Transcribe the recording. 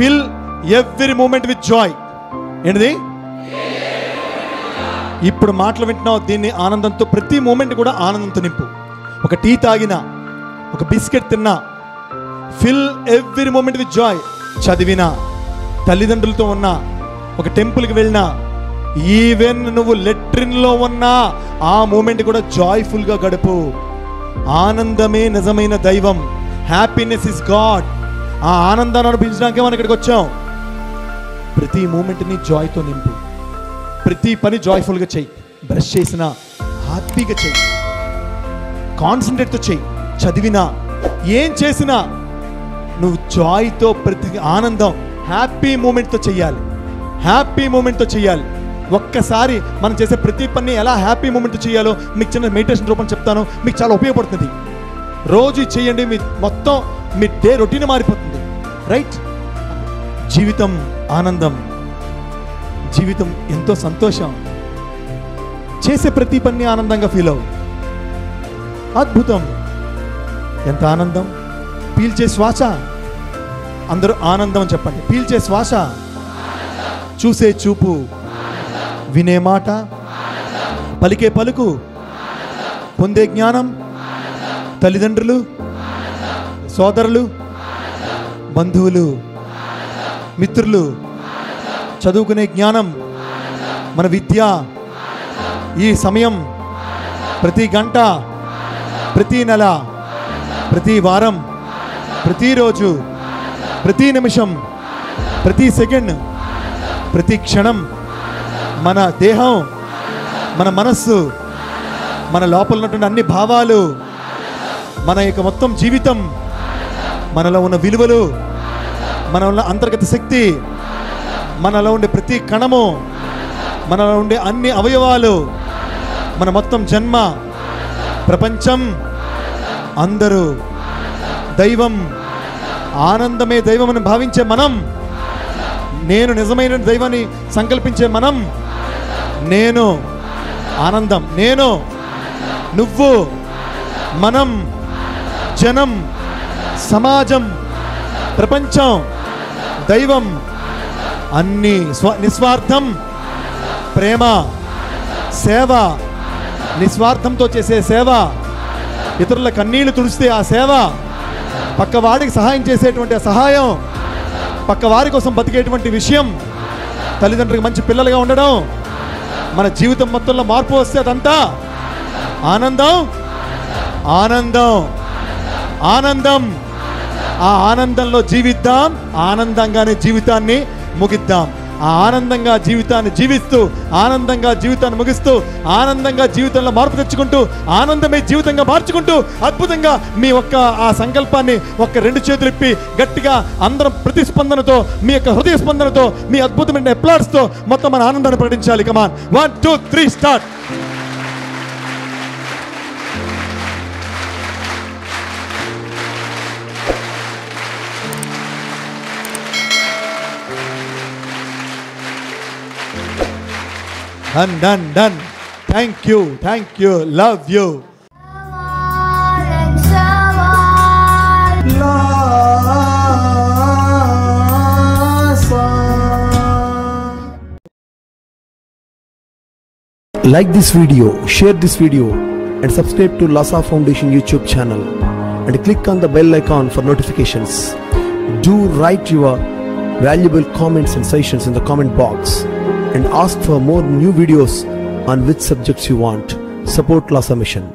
Fill every moment with joy. ఏంటిది? ఇప్పుడు మాటలు వింటున్నావు, దీన్ని ఆనందంతో, ప్రతి మూమెంట్ కూడా ఆనందంతో నింపు. ఒక టీ తాగినా, ఒక బిస్కెట్ తిన్నా, fill every moment with joy. చదివినా, తల్లిదండ్రులతో ఉన్నా, ఒక టెంపుల్కి వెళ్ళినా, ఈవెన్ నువ్వు లెట్రిన్లో ఉన్నా ఆ మూమెంట్ కూడా జాయ్ఫుల్గా గడుపు. ఆనందమే నిజమైన దైవం. Happiness is God. ఆ ఆనందాన్ని అనుభవించడానికే మనం ఇక్కడికి వచ్చాం. ప్రతి మూమెంట్ని జాయ్తో నింపు. ప్రతి పని జాయ్ఫుల్గా చెయ్యి. బ్రష్ చేసినా హ్యాపీగా చెయ్యి, కాన్సన్ట్రేట్తో చెయ్యి. చదివినా, ఏం చేసినా నువ్వు జాయ్తో, ప్రతి ఆనందం, హ్యాపీ మూమెంట్తో చెయ్యాలి. హ్యాపీ మూమెంట్తో చెయ్యాలి. ఒక్కసారి మనం చేసే ప్రతి పని ఎలా హ్యాపీ మూమెంట్తో చేయాలో మీకు చిన్న మెడిటేషన్ రూపంలో చెప్తాను. మీకు చాలా ఉపయోగపడుతుంది. రోజు చేయండి, మీ మొత్తం మీ డే రొటీన్ మారిపోతుంది. రైట్? జీవితం ఆనందం, జీవితం ఎంతో సంతోషం. చేసే ప్రతి పని ఆనందంగా ఫీల్ అవ్వు. అద్భుతం, ఎంత ఆనందం. పీల్చే శ్వాస, అందరూ ఆనందం అని చెప్పండి. పీల్చే శ్వాస, చూసే చూపు, వినే మాట, పలికే పలుకు, పొందే జ్ఞానం, తల్లిదండ్రులు, సోదరులు, బంధువులు, మిత్రులు, చదువుకునే జ్ఞానం, మన విద్య, ఈ సమయం, ప్రతి గంట, ప్రతి నెల, ప్రతి వారం, ప్రతిరోజు, ప్రతి నిమిషం, ప్రతి సెకండ్, ప్రతి క్షణం, మన దేహం, మన మనస్సు, మన లోపల ఉన్నటువంటి అన్ని భావాలు, మన యొక్క మొత్తం జీవితం, మనలో ఉన్న విలువలు, మనలో ఉన్న అంతర్గత శక్తి, మనలో ఉండే ప్రతి కణము, మనలో ఉండే అన్ని అవయవాలు, మన మొత్తం జన్మ, ప్రపంచం, అందరూ దైవం. ఆనందమే దైవం అని భావించే మనం, నేను నిజమైన దైవాన్ని సంకల్పించే మనం, నేను ఆనందం, నేను, నువ్వు, మనం, జనం, సమాజం, ప్రపంచం, దైవం, అన్ని నిస్వార్థం, ప్రేమ, సేవ, నిస్వార్థంతో చేసే సేవ, ఇతరుల కన్నీళ్లు తుడిస్తే ఆ సేవ, పక్కవాడికి సహాయం చేసేటువంటి ఆ సహాయం, పక్కవారి కోసం బతికేటువంటి విషయం, తల్లిదండ్రులకు మంచి పిల్లలుగా ఉండడం, మన జీవితం మొత్తంలో మార్పు వస్తే అదంతా ఆనందం. ఆనందం, ఆనందం. ఆ ఆనందంలో జీవిద్దాం, ఆనందంగానే జీవితాన్ని ముగిద్దాం. ఆ ఆనందంగా జీవితాన్ని జీవిస్తూ, ఆనందంగా జీవితాన్ని ముగిస్తూ, ఆనందంగా జీవితంలో మార్పు తెచ్చుకుంటూ, ఆనందమే జీవితంగా మార్చుకుంటూ, అద్భుతంగా మీ ఒక్క ఆ సంకల్పాన్ని ఒక్క 2 చేతులు ఇప్పి గట్టిగా అందరం ప్రతిస్పందనతో, మీ యొక్క హృదయ స్పందనతో, మీ అద్భుతమైన అప్లాడ్స్తో మొత్తం మన ఆనందాన్ని ప్రకటించాలి. కమాన్, 1 2 3 start. Done, done, done. Thank you, thank you, love you. Like this video, share this video and subscribe to Lhasa Foundation YouTube channel and click on the bell icon for notifications. Do write your valuable comments and suggestions in the comment box and ask for more new videos on which subjects you want. Support Lhasa Mission.